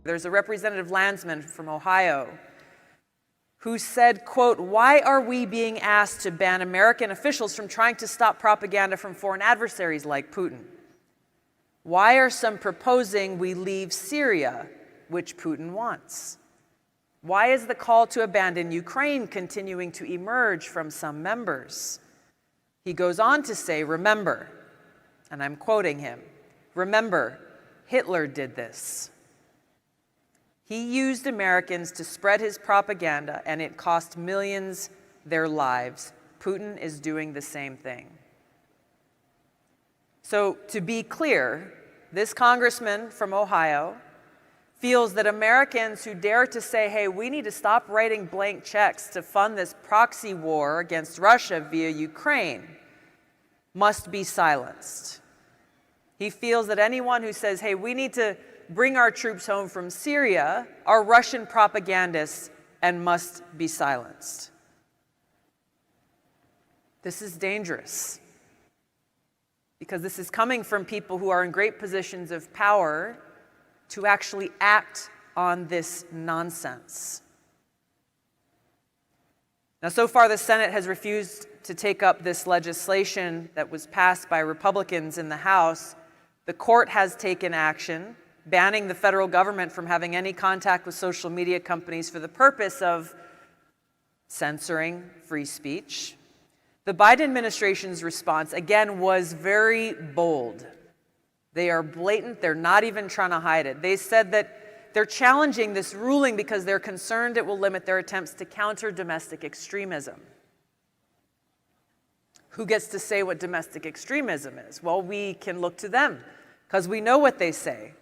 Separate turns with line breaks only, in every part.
There's a representative landsman from Ohio who said, quote, "Why are we being asked to ban American officials from trying to stop propaganda from foreign adversaries like Putin? Why are some proposing we leave Syria, which Putin wants? Why is the call to abandon Ukraine continuing to emerge from some members?" He goes on to say, "Remember," and I'm quoting him, "remember, Hitler did this. He used Americans to spread his propaganda, and it cost millions their lives. Putin is doing the same thing." So, to be clear, this congressman from Ohio feels that Americans who dare to say, hey, we need to stop writing blank checks to fund this proxy war against Russia via Ukraine must be silenced. He feels that anyone who says, hey, we need to bring our troops home from Syria are Russian propagandists and must be silenced. This is dangerous because this is coming from people who are in great positions of power to actually act on this nonsense. Now, so far, the Senate has refused to take up this legislation that was passed by Republicans in the House. The court has taken action, banning the federal government from having any contact with social media companies for the purpose of censoring free speech. The Biden administration's response, again, was very bold. They are blatant. They're not even trying to hide it. They said that they're challenging this ruling because they're concerned it will limit their attempts to counter domestic extremism. Who gets to say what domestic extremism is? Well, we can look to them because we know what they say.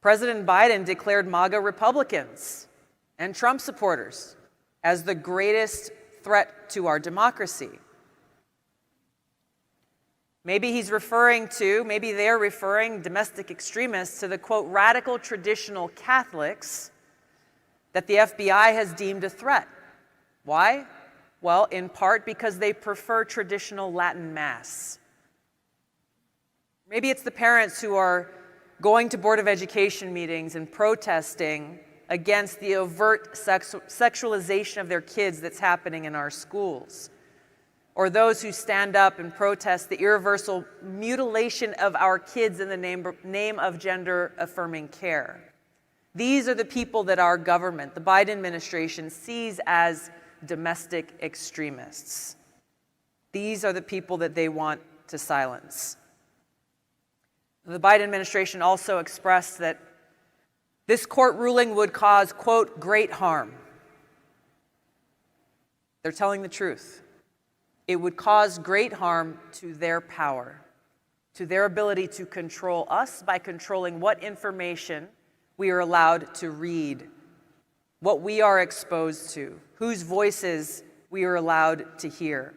President Biden declared MAGA Republicans and Trump supporters as the greatest threat to our democracy. Maybe they're referring domestic extremists to the, quote, radical traditional Catholics that the FBI has deemed a threat. Why? Well, in part because they prefer traditional Latin Mass. Maybe it's the parents who are going to Board of Education meetings and protesting against the overt sexualization of their kids that's happening in our schools. Or those who stand up and protest the irreversible mutilation of our kids in the name of gender-affirming care. These are the people that our government, the Biden administration, sees as domestic extremists. These are the people that they want to silence. The Biden administration also expressed that this court ruling would cause, quote, great harm. They're telling the truth. It would cause great harm to their power, to their ability to control us by controlling what information we are allowed to read, what we are exposed to, whose voices we are allowed to hear.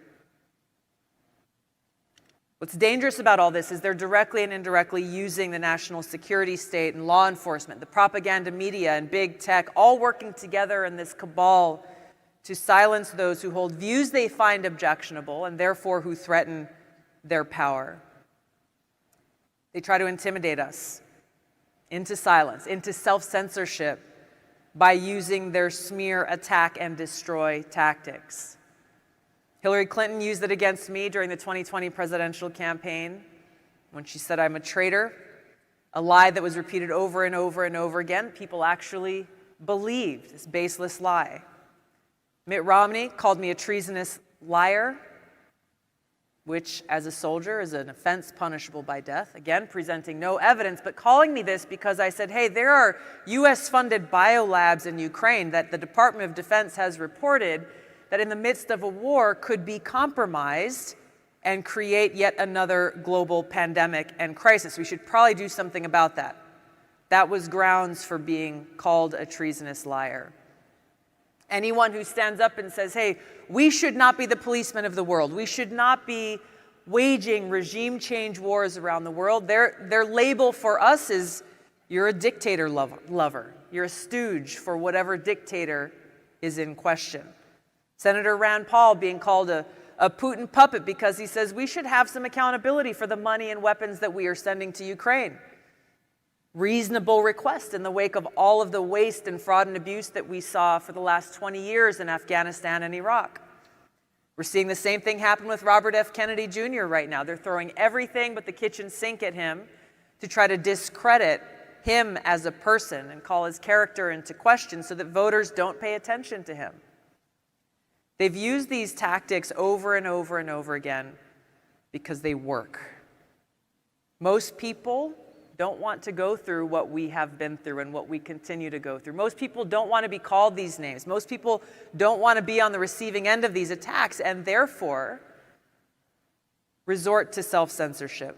What's dangerous about all this is they're directly and indirectly using the national security state and law enforcement, the propaganda media and big tech, all working together in this cabal to silence those who hold views they find objectionable and therefore who threaten their power. They try to intimidate us into silence, into self-censorship by using their smear, attack, and destroy tactics. Hillary Clinton used it against me during the 2020 presidential campaign when she said I'm a traitor, a lie that was repeated over and over and over again. People actually believed this baseless lie. Mitt Romney called me a treasonous liar, which as a soldier is an offense punishable by death. Again, presenting no evidence, but calling me this because I said, hey, there are US-funded biolabs in Ukraine that the Department of Defense has reported that in the midst of a war could be compromised and create yet another global pandemic and crisis. We should probably do something about that. That was grounds for being called a treasonous liar. Anyone who stands up and says, hey, we should not be the policemen of the world. We should not be waging regime change wars around the world. Their label for us is you're a dictator lover. You're a stooge for whatever dictator is in question. Senator Rand Paul being called a Putin puppet because he says we should have some accountability for the money and weapons that we are sending to Ukraine. reasonable request in the wake of all of the waste and fraud and abuse that we saw for the last 20 years in Afghanistan and Iraq. We're seeing the same thing happen with Robert F. Kennedy Jr. right now. They're throwing everything but the kitchen sink at him to try to discredit him as a person and call his character into question so that voters don't pay attention to him. They've used these tactics over and over and over again because they work. Most people don't want to go through what we have been through and what we continue to go through. Most people don't want to be called these names. Most people don't want to be on the receiving end of these attacks and therefore resort to self-censorship.